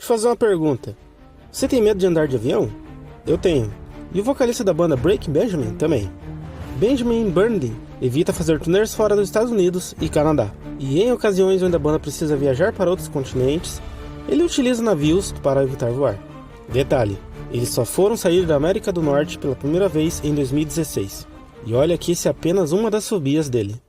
Te fazer uma pergunta. Você tem medo de andar de avião? Eu tenho. E o vocalista da banda Breaking Benjamin também. Benjamin Burnley evita fazer turnês fora dos Estados Unidos e Canadá. E em ocasiões onde a banda precisa viajar para outros continentes, ele utiliza navios para evitar voar. Detalhe, eles só foram sair da América do Norte pela primeira vez em 2016. E olha que isso é apenas uma das fobias dele.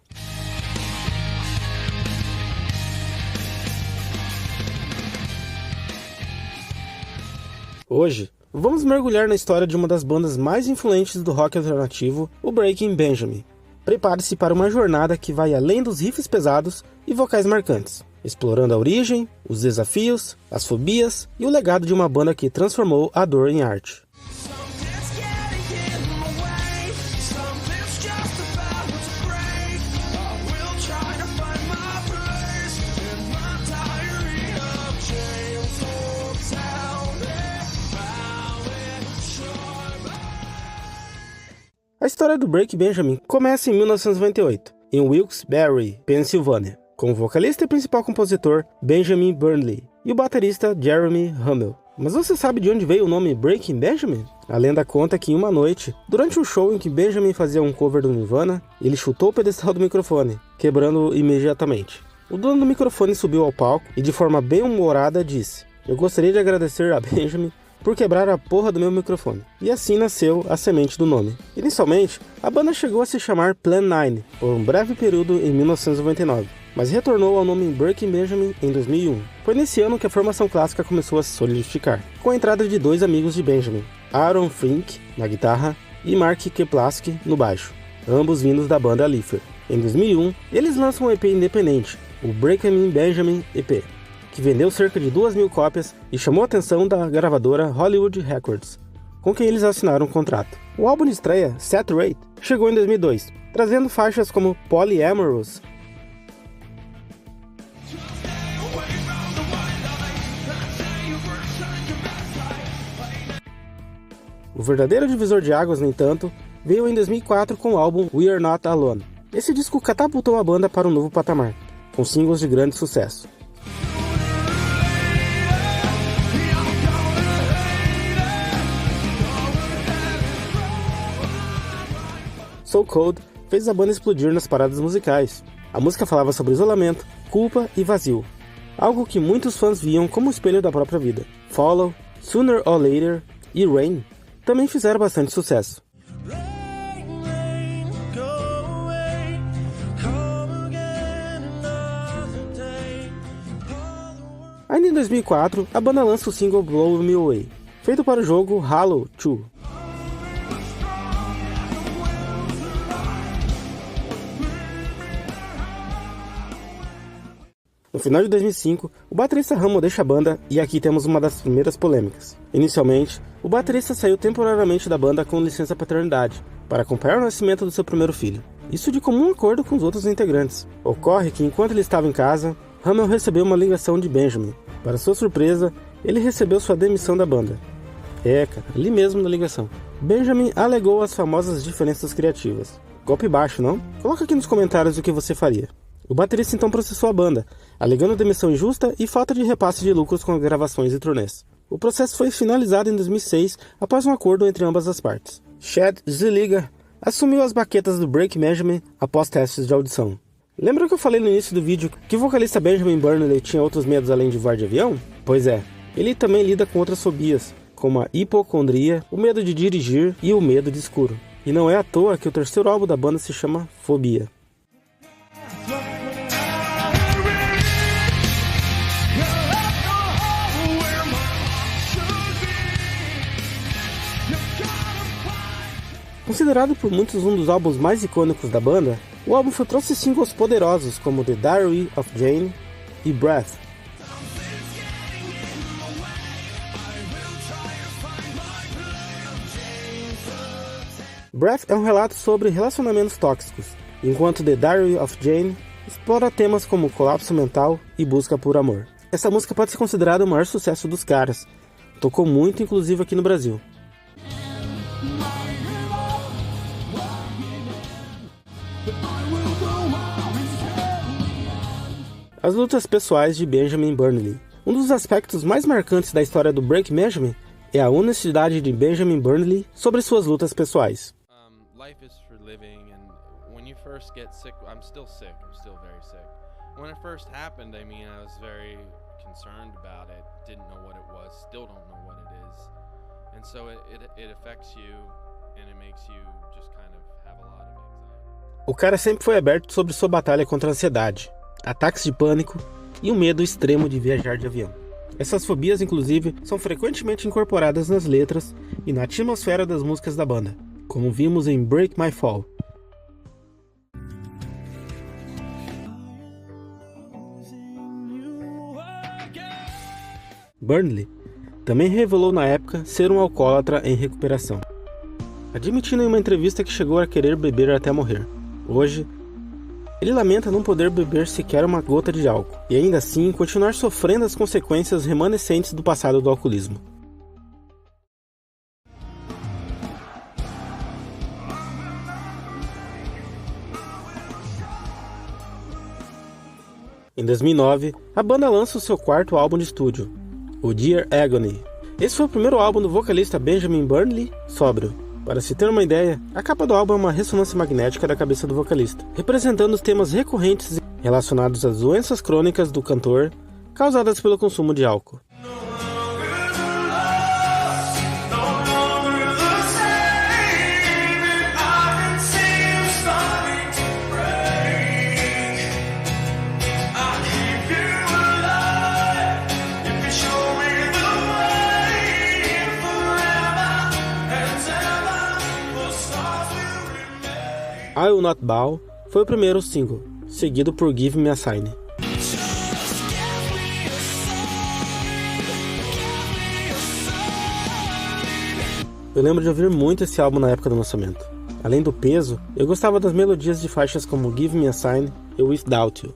Hoje, vamos mergulhar na história de uma das bandas mais influentes do rock alternativo, o Breaking Benjamin. Prepare-se para uma jornada que vai além dos riffs pesados e vocais marcantes, explorando a origem, os desafios, as fobias e o legado de uma banda que transformou a dor em arte. A história do Breaking Benjamin começa em 1998, em Wilkes-Barre, Pensilvânia, com o vocalista e principal compositor Benjamin Burnley e o baterista Jeremy Hummel. Mas você sabe de onde veio o nome Breaking Benjamin? A lenda conta que em uma noite, durante um show em que Benjamin fazia um cover do Nirvana, ele chutou o pedestal do microfone, quebrando-o imediatamente. O dono do microfone subiu ao palco e de forma bem humorada disse: "Eu gostaria de agradecer a Benjamin por quebrar a porra do meu microfone." E assim nasceu a semente do nome. Inicialmente, a banda chegou a se chamar Plan 9 por um breve período em 1999, mas retornou ao nome Breaking Benjamin em 2001. Foi nesse ano que a formação clássica começou a se solidificar, com a entrada de dois amigos de Benjamin, Aaron Frink na guitarra e Mark Keplaski no baixo, ambos vindos da banda Lifer. Em 2001, eles lançam um EP independente, o Breaking Benjamin EP, que vendeu cerca de 2.000 cópias e chamou a atenção da gravadora Hollywood Records, com quem eles assinaram um contrato. O álbum de estreia, Saturate, chegou em 2002, trazendo faixas como Polyamorous, O verdadeiro divisor de águas, no entanto, veio em 2004 com o álbum We Are Not Alone. Esse disco catapultou a banda para um novo patamar, com singles de grande sucesso. So Cold fez a banda explodir nas paradas musicais. A música falava sobre isolamento, culpa e vazio, algo que muitos fãs viam como o espelho da própria vida. Follow, Sooner or Later e Rain também fizeram bastante sucesso. Ainda em 2004, a banda lança o single Blow Me Away, feito para o jogo Halo 2. No final de 2005, o baterista Hummel deixa a banda e aqui temos uma das primeiras polêmicas. Inicialmente, o baterista saiu temporariamente da banda com licença paternidade, para acompanhar o nascimento do seu primeiro filho. Isso de comum acordo com os outros integrantes. Ocorre que enquanto ele estava em casa, Hummel recebeu uma ligação de Benjamin. Para sua surpresa, ele recebeu sua demissão da banda. Ali mesmo na ligação. Benjamin alegou as famosas diferenças criativas. Golpe baixo, não? Coloca aqui nos comentários o que você faria. O baterista então processou a banda, alegando demissão injusta e falta de repasse de lucros com gravações e turnês. O processo foi finalizado em 2006 após um acordo entre ambas as partes. Chad Zilliga assumiu as baquetas do Breaking Benjamin após testes de audição. Lembra que eu falei no início do vídeo que o vocalista Benjamin Burnley tinha outros medos além de voar de avião? Pois é, ele também lida com outras fobias, como a hipocondria, o medo de dirigir e o medo de escuro. E não é à toa que o terceiro álbum da banda se chama Fobia. Considerado por muitos um dos álbuns mais icônicos da banda, o álbum trouxe singles poderosos como The Diary of Jane e Breath. Breath é um relato sobre relacionamentos tóxicos, enquanto The Diary of Jane explora temas como colapso mental e busca por amor. Essa música pode ser considerada o maior sucesso dos caras, tocou muito inclusive aqui no Brasil. As lutas pessoais de Benjamin Burnley. Um dos aspectos mais marcantes da história do Breaking Benjamin é a honestidade de Benjamin Burnley sobre suas lutas pessoais. Life is for living, and when you first get sick, I'm still very sick. When it first happened, I was very concerned about it, didn't know what it was, still don't know what it is. And so it affects you, and it makes you just kind of have a lot of anxiety. O cara sempre foi aberto sobre sua batalha contra a ansiedade, ataques de pânico e um medo extremo de viajar de avião. Essas fobias, inclusive, são frequentemente incorporadas nas letras e na atmosfera das músicas da banda, como vimos em Break My Fall. Burnley também revelou na época ser um alcoólatra em recuperação, admitindo em uma entrevista que chegou a querer beber até morrer. Hoje, ele lamenta não poder beber sequer uma gota de álcool, e ainda assim continuar sofrendo as consequências remanescentes do passado do alcoolismo. Em 2009, a banda lança o seu quarto álbum de estúdio, o Dear Agony. Esse foi o primeiro álbum do vocalista Benjamin Burnley sóbrio. Para se ter uma ideia, a capa do álbum é uma ressonância magnética da cabeça do vocalista, representando os temas recorrentes relacionados às doenças crônicas do cantor causadas pelo consumo de álcool. I Will Not Bow foi o primeiro single, seguido por Give Me a Sign. Eu lembro de ouvir muito esse álbum na época do lançamento. Além do peso, eu gostava das melodias de faixas como Give Me a Sign e Without You.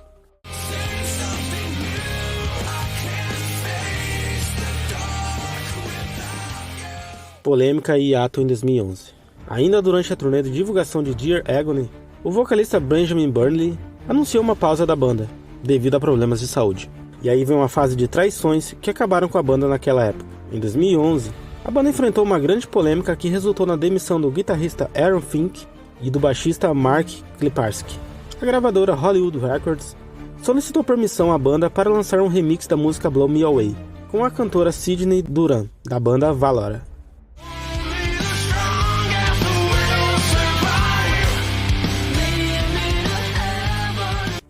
Polêmica e hiato em 2011. Ainda durante a turnê de divulgação de Dear Agony, o vocalista Benjamin Burnley anunciou uma pausa da banda, devido a problemas de saúde. E aí vem uma fase de traições que acabaram com a banda naquela época. Em 2011, a banda enfrentou uma grande polêmica que resultou na demissão do guitarrista Aaron Fink e do baixista Mark Kliparski. A gravadora Hollywood Records solicitou permissão à banda para lançar um remix da música Blow Me Away, com a cantora Sydney Duran, da banda Valora.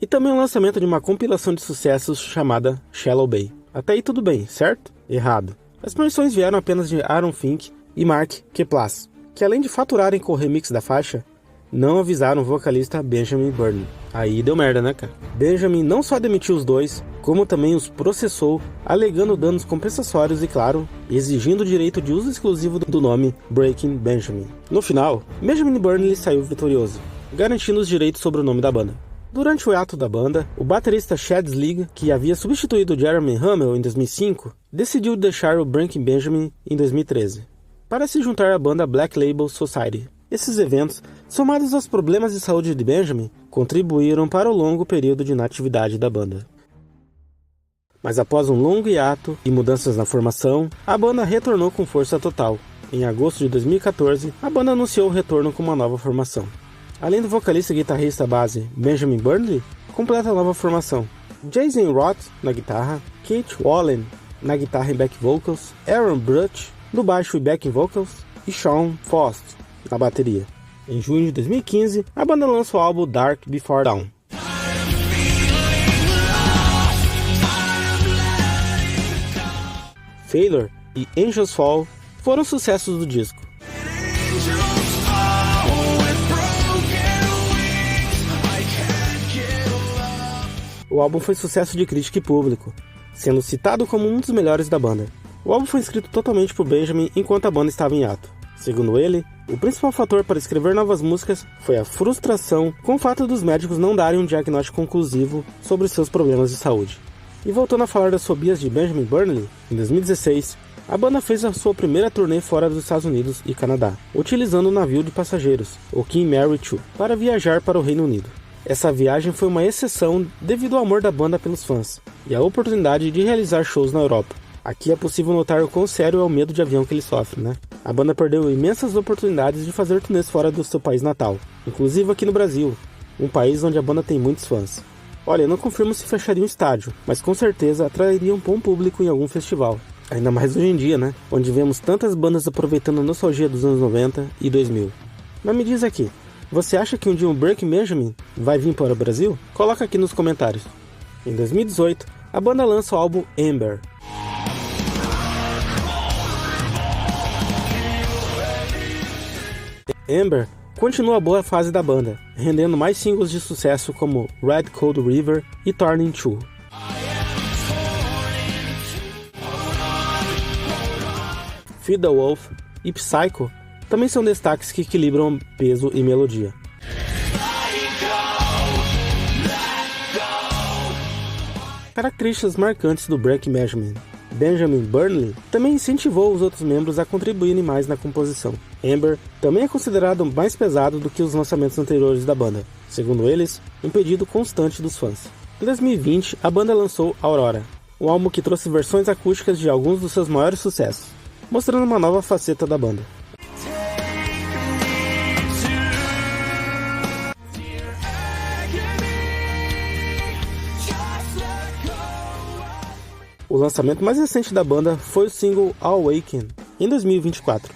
E também o lançamento de uma compilação de sucessos chamada Shallow Bay. Até aí tudo bem, certo? Errado. As permissões vieram apenas de Aaron Fink e Mark Keplas, que além de faturarem com o remix da faixa, não avisaram o vocalista Benjamin Burnley. Aí deu merda, né, cara? Benjamin não só demitiu os dois, como também os processou, alegando danos compensatórios e, claro, exigindo o direito de uso exclusivo do nome Breaking Benjamin. No final, Benjamin Burnley saiu vitorioso, garantindo os direitos sobre o nome da banda. Durante o hiato da banda, o baterista Chad Slig, que havia substituído Jeremy Hummel em 2005, decidiu deixar o Breaking Benjamin em 2013, para se juntar à banda Black Label Society. Esses eventos, somados aos problemas de saúde de Benjamin, contribuíram para o longo período de inatividade da banda. Mas após um longo hiato e mudanças na formação, a banda retornou com força total. Em agosto de 2014, a banda anunciou o retorno com uma nova formação. Além do vocalista e guitarrista base Benjamin Burnley, completa a nova formação: Jason Roth na guitarra, Keith Wallen na guitarra e back vocals, Aaron Brutch no baixo e back vocals e Sean Faust na bateria. Em junho de 2015, a banda lança o álbum Dark Before Dawn. Failure e Angels Fall foram sucessos do disco. O álbum foi sucesso de crítica e público, sendo citado como um dos melhores da banda. O álbum foi escrito totalmente por Benjamin enquanto a banda estava em ato. Segundo ele, o principal fator para escrever novas músicas foi a frustração com o fato dos médicos não darem um diagnóstico conclusivo sobre seus problemas de saúde. E voltando a falar das fobias de Benjamin Burnley, em 2016, a banda fez a sua primeira turnê fora dos Estados Unidos e Canadá, utilizando o navio de passageiros, o King Mary II, para viajar para o Reino Unido. Essa viagem foi uma exceção devido ao amor da banda pelos fãs e a oportunidade de realizar shows na Europa. Aqui é possível notar o quão sério é o medo de avião que eles sofrem, né? A banda perdeu imensas oportunidades de fazer turnês fora do seu país natal, inclusive aqui no Brasil, um país onde a banda tem muitos fãs. Olha, eu não confirmo se fecharia um estádio, mas com certeza atrairia um bom público em algum festival. Ainda mais hoje em dia, né? Onde vemos tantas bandas aproveitando a nostalgia dos anos 90 e 2000. Mas me diz aqui, você acha que um dia o Breaking Benjamin vai vir para o Brasil? Coloca aqui nos comentários. Em 2018, a banda lança o álbum Ember. Ember continua a boa fase da banda, rendendo mais singles de sucesso como Red Cold River e Turning Two. Feed the Wolf e Psycho também são destaques que equilibram peso e melodia. Características marcantes do Breaking Benjamin Burnley também incentivou os outros membros a contribuírem mais na composição. Ember também é considerado mais pesado do que os lançamentos anteriores da banda, segundo eles, um pedido constante dos fãs. Em 2020, a banda lançou Aurora, um álbum que trouxe versões acústicas de alguns dos seus maiores sucessos, mostrando uma nova faceta da banda. O lançamento mais recente da banda foi o single Awaken, em 2024.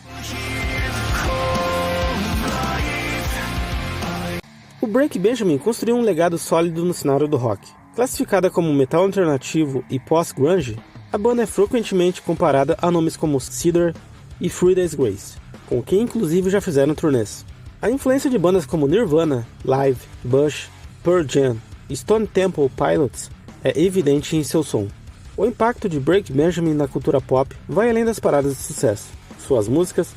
O Breaking Benjamin construiu um legado sólido no cenário do rock. Classificada como metal alternativo e post-grunge, a banda é frequentemente comparada a nomes como Cedar e Three Days Grace, com quem inclusive já fizeram turnês. A influência de bandas como Nirvana, Live, Bush, Pearl Jam e Stone Temple Pilots é evidente em seu som. O impacto de Breaking Benjamin na cultura pop vai além das paradas de sucesso. Suas músicas,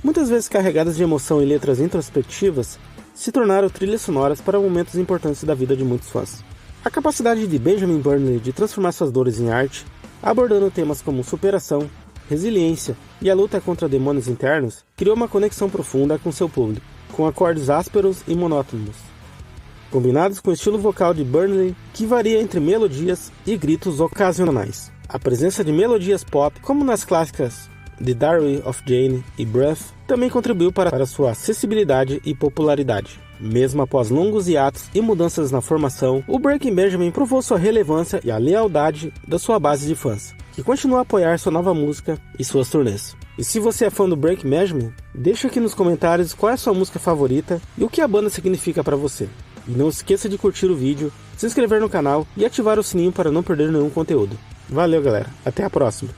muitas vezes carregadas de emoção e letras introspectivas, se tornaram trilhas sonoras para momentos importantes da vida de muitos fãs. A capacidade de Benjamin Burnley de transformar suas dores em arte, abordando temas como superação, resiliência e a luta contra demônios internos, criou uma conexão profunda com seu público, com acordes ásperos e monótonos, combinados com o estilo vocal de Burnley, que varia entre melodias e gritos ocasionais. A presença de melodias pop, como nas clássicas The Diary of Jane e Breath, também contribuiu para sua acessibilidade e popularidade. Mesmo após longos hiatos e mudanças na formação, o Breaking Benjamin provou sua relevância e a lealdade da sua base de fãs, que continua a apoiar sua nova música e suas turnês. E se você é fã do Breaking Benjamin, deixa aqui nos comentários qual é a sua música favorita e o que a banda significa para você. E não esqueça de curtir o vídeo, se inscrever no canal e ativar o sininho para não perder nenhum conteúdo. Valeu, galera. Até a próxima.